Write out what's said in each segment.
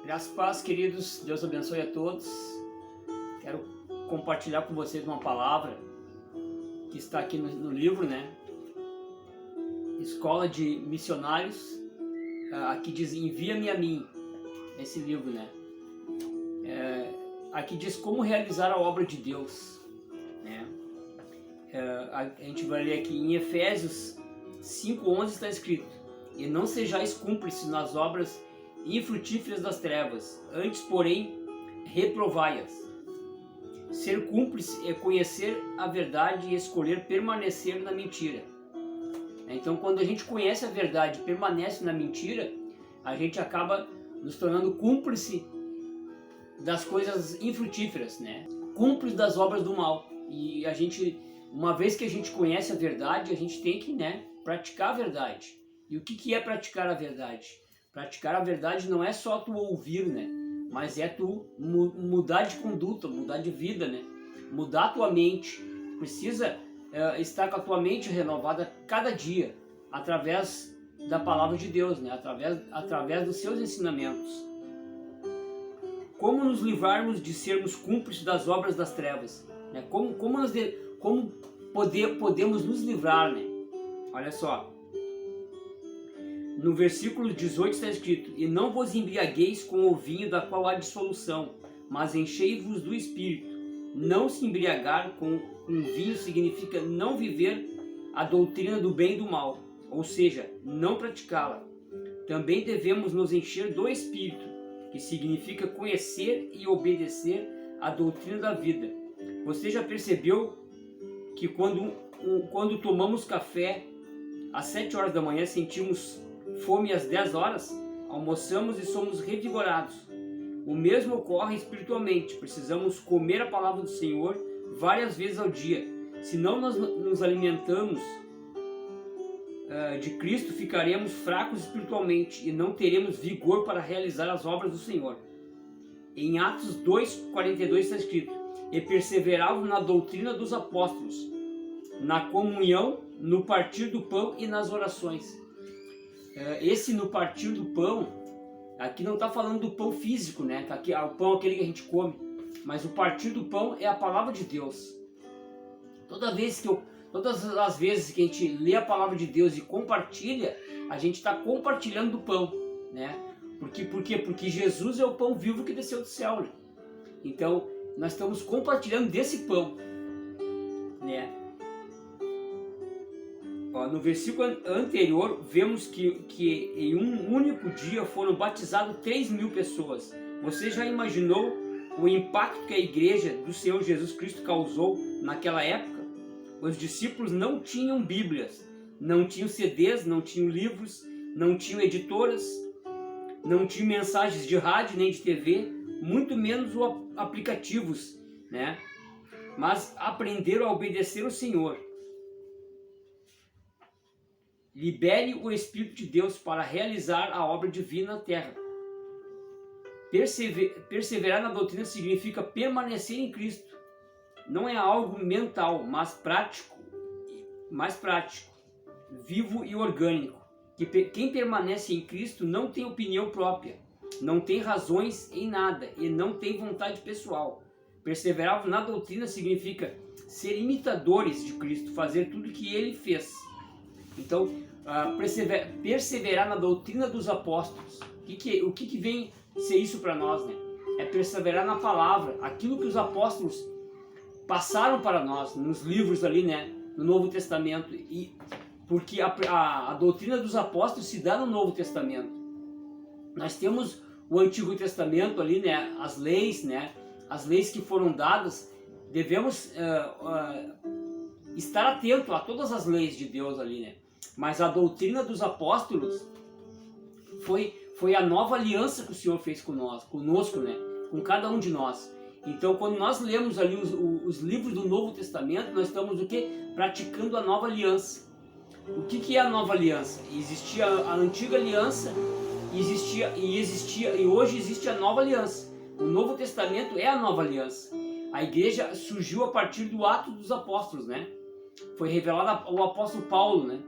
Graças e paz, queridos. Deus abençoe a todos. Quero compartilhar com vocês uma palavra que está aqui no livro, né? Escola de Missionários. Aqui diz, envia-me a mim. Esse livro, né? Aqui diz como realizar a obra de Deus, né? A gente vai ler aqui em Efésios 5:11 está escrito: e não sejais cúmplices nas obras infrutíferas das trevas, antes, porém, reprovai-as. Ser cúmplice é conhecer a verdade e escolher permanecer na mentira. Então, quando a gente conhece a verdade e permanece na mentira, a gente acaba nos tornando cúmplice das coisas infrutíferas, né? Cúmplice das obras do mal. E a gente, uma vez que a gente conhece a verdade, a gente tem que, né, praticar a verdade. E o que é praticar a verdade? Praticar a verdade não é só tu ouvir, né? Mas é tu mudar de conduta, mudar de vida, né? Mudar a tua mente. Precisa estar com a tua mente renovada cada dia, através da palavra de Deus, né? Através dos seus ensinamentos. Como nos livrarmos de sermos cúmplices das obras das trevas? Né? Como podemos nos livrar, né? Olha só. No versículo 18 está escrito: e não vos embriagueis com o vinho da qual há dissolução, mas enchei-vos do Espírito. Não se embriagar com vinho significa não viver a doutrina do bem e do mal, ou seja, não praticá-la. Também devemos nos encher do Espírito, que significa conhecer e obedecer a doutrina da vida. Você já percebeu que quando tomamos café às 7 horas da manhã sentimos fome às 10 horas, almoçamos e somos revigorados? O mesmo ocorre espiritualmente. Precisamos comer a palavra do Senhor várias vezes ao dia. Se não nós nos alimentamos de Cristo, ficaremos fracos espiritualmente e não teremos vigor para realizar as obras do Senhor. Em Atos 2:42 está escrito: e perseveravam na doutrina dos apóstolos, na comunhão, no partir do pão e nas orações. Esse no partir do pão, aqui não está falando do pão físico, né? Aqui, o pão é aquele que a gente come, mas o partir do pão é a palavra de Deus. Todas as vezes que a gente lê a palavra de Deus e compartilha, a gente está compartilhando do pão, né? Por quê? Porque Jesus é o pão vivo que desceu do céu, né? Então, nós estamos compartilhando desse pão, né? No versículo anterior, vemos que em um único dia foram batizadas 3.000 pessoas. Você já imaginou o impacto que a igreja do Senhor Jesus Cristo causou naquela época? Os discípulos não tinham Bíblias, não tinham CDs, não tinham livros, não tinham editoras, não tinham mensagens de rádio nem de TV, muito menos aplicativos, né? Mas aprenderam a obedecer ao Senhor. Libere o Espírito de Deus para realizar a obra divina na terra. Perseverar na doutrina significa permanecer em Cristo. Não é algo mental, mas prático, vivo e orgânico. Quem permanece em Cristo não tem opinião própria, não tem razões em nada e não tem vontade pessoal. Perseverar na doutrina significa ser imitadores de Cristo, fazer tudo o que Ele fez. Então, perseverar na doutrina dos apóstolos. O que vem ser isso para nós, né? É perseverar na palavra, aquilo que os apóstolos passaram para nós, nos livros ali, né? No Novo Testamento. E porque a doutrina dos apóstolos se dá no Novo Testamento. Nós temos o Antigo Testamento ali, né? As leis, né? As leis que foram dadas. Devemos estar atento a todas as leis de Deus ali, né? Mas a doutrina dos apóstolos foi a nova aliança que o Senhor fez conosco, né? Com cada um de nós. Então, quando nós lemos ali os livros do Novo Testamento, nós estamos o quê? Praticando a nova aliança. O que é a nova aliança? Existia a antiga aliança e hoje existe a nova aliança. O Novo Testamento é a nova aliança. A igreja surgiu a partir do Atos dos Apóstolos, né? Foi revelado ao apóstolo Paulo, né?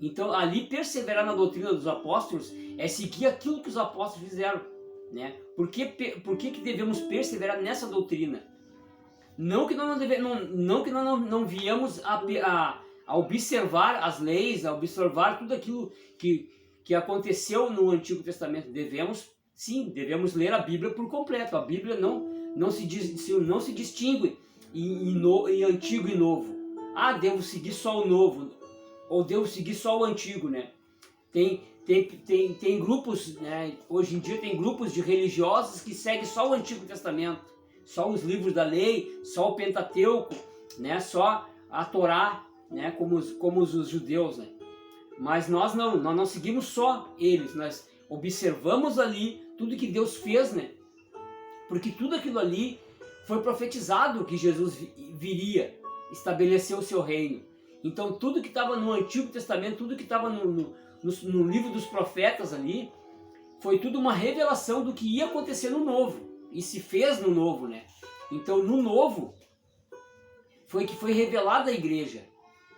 Então, ali perseverar na doutrina dos apóstolos é seguir aquilo que os apóstolos fizeram. né? Por que devemos perseverar nessa doutrina? Não que nós não viemos a observar as leis, a observar tudo aquilo que aconteceu no Antigo Testamento. Devemos ler a Bíblia por completo. A Bíblia não se distingue em Antigo e Novo. Ah, devo seguir só o Novo, ou devo seguir só o Antigo, né? Tem grupos, né? Hoje em dia tem grupos de religiosos que seguem só o Antigo Testamento, só os livros da lei, só o Pentateuco, né? Só a Torá, né? Como os judeus, né? Mas nós não seguimos só eles, nós observamos ali tudo que Deus fez, né? Porque tudo aquilo ali foi profetizado que Jesus viria estabelecer o seu reino. Então tudo que estava no Antigo Testamento, tudo que estava no livro dos profetas ali, foi tudo uma revelação do que ia acontecer no Novo. E se fez no Novo, né? Então no Novo foi que foi revelada a igreja,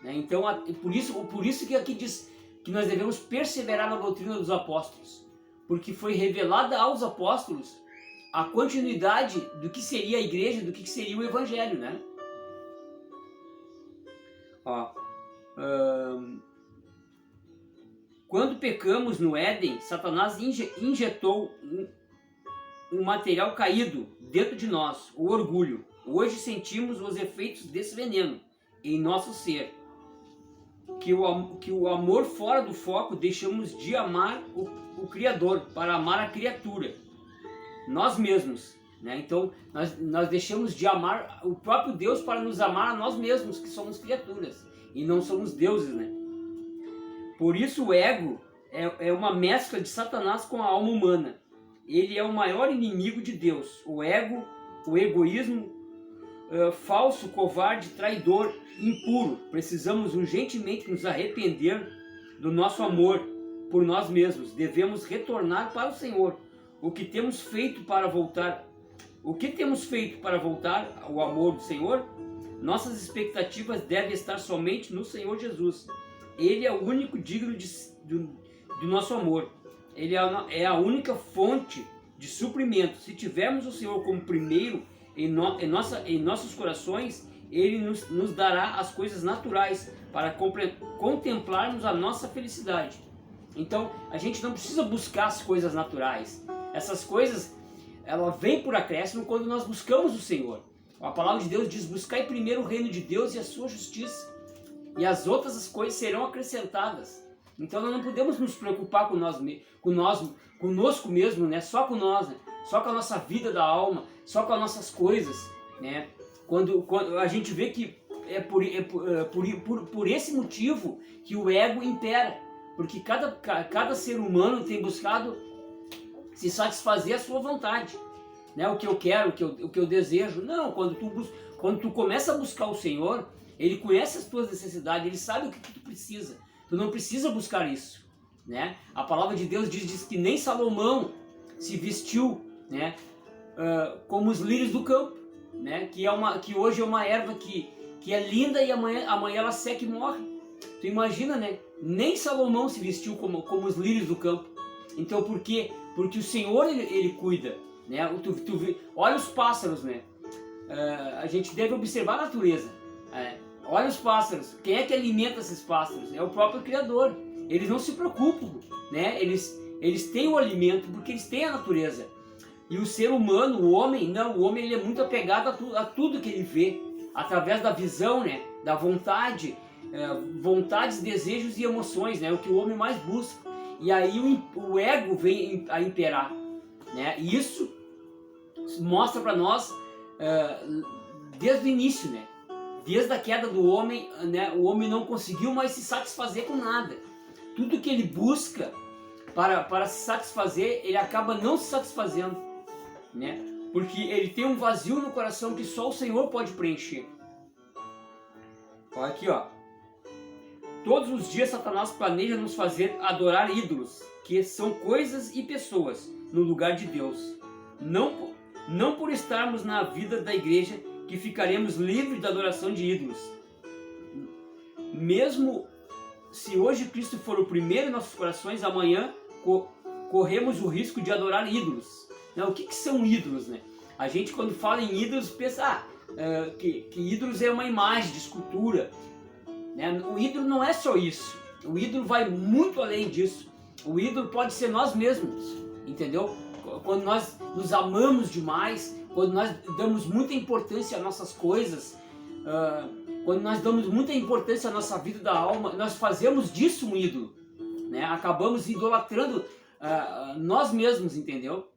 né? Então por isso que aqui diz que nós devemos perseverar na doutrina dos apóstolos. Porque foi revelada aos apóstolos a continuidade do que seria a igreja, do que seria o evangelho, né? Ó, quando pecamos no Éden, Satanás injetou um material caído dentro de nós, o orgulho. Hoje sentimos os efeitos desse veneno em nosso ser. Que o amor fora do foco, deixamos de amar o Criador para amar a criatura, nós mesmos, né? Então nós deixamos de amar o próprio Deus para nos amar a nós mesmos, que somos criaturas e não somos deuses, né? Por isso o ego é uma mescla de Satanás com a alma humana. Ele é o maior inimigo de Deus. O ego, o egoísmo, falso, covarde, traidor, impuro. Precisamos urgentemente nos arrepender do nosso amor por nós mesmos. Devemos retornar para o Senhor. O que temos feito para voltar? O que temos feito para voltar ao amor do Senhor? Nossas expectativas devem estar somente no Senhor Jesus. Ele é o único digno do nosso amor. Ele é a única fonte de suprimento. Se tivermos o Senhor como primeiro em nossos corações, Ele nos dará as coisas naturais para contemplarmos a nossa felicidade. Então, a gente não precisa buscar as coisas naturais. Essas coisas, ela vem por acréscimo quando nós buscamos o Senhor. A palavra de Deus diz: buscai primeiro o reino de Deus e a sua justiça, e as outras coisas serão acrescentadas. Então nós não podemos nos preocupar conosco mesmo, né? Só com nós, né? Só com a nossa vida da alma, só com as nossas coisas, né? Quando a gente vê que é por esse motivo que o ego impera, porque cada ser humano tem buscado se satisfazer a sua vontade, né? O que eu quero, o que eu desejo. Não, quando tu começa a buscar o Senhor, Ele conhece as tuas necessidades, Ele sabe o que tu precisa. Tu não precisa buscar isso, né? A palavra de Deus diz que nem Salomão se vestiu, né, como os lírios do campo, né? Que hoje é uma erva que é linda e amanhã ela seca e morre. Tu imagina, né? Nem Salomão se vestiu como os lírios do campo. Então por quê? Porque o Senhor ele cuida, né? Olha os pássaros, né? A gente deve observar a natureza. Olha os pássaros. Quem é que alimenta esses pássaros? É o próprio Criador. Eles não se preocupam, né? Eles têm o alimento porque eles têm a natureza. E o ser humano, o homem ele é muito apegado a tudo que ele vê, através da visão, né? Da vontade, vontades, desejos e emoções, né? O que o homem mais busca. E aí o ego vem a imperar, né? E isso mostra para nós desde o início, né? Desde a queda do homem, né? O homem não conseguiu mais se satisfazer com nada. Tudo que ele busca para se satisfazer, ele acaba não se satisfazendo, né? Porque ele tem um vazio no coração que só o Senhor pode preencher. Olha aqui, ó. Todos os dias Satanás planeja nos fazer adorar ídolos, que são coisas e pessoas, no lugar de Deus. Não por estarmos na vida da igreja que ficaremos livres da adoração de ídolos. Mesmo se hoje Cristo for o primeiro em nossos corações, amanhã corremos o risco de adorar ídolos. Né? O que são ídolos, né? A gente quando fala em ídolos pensa que ídolos é uma imagem de escultura, né? O ídolo não é só isso. O ídolo vai muito além disso. O ídolo pode ser nós mesmos, entendeu? Quando nós nos amamos demais, quando nós damos muita importância às nossas coisas, quando nós damos muita importância à nossa vida da alma, nós fazemos disso um ídolo, né? Acabamos idolatrando nós mesmos, entendeu?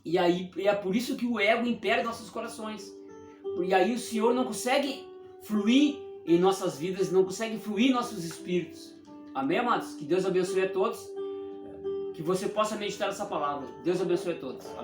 E aí é por isso que o ego impera em nossos corações. E aí o Senhor não consegue fluir em nossas vidas, não consegue fluir em nossos espíritos. Amém, amados? Que Deus abençoe a todos. Que você possa meditar essa palavra. Deus abençoe a todos. Amém.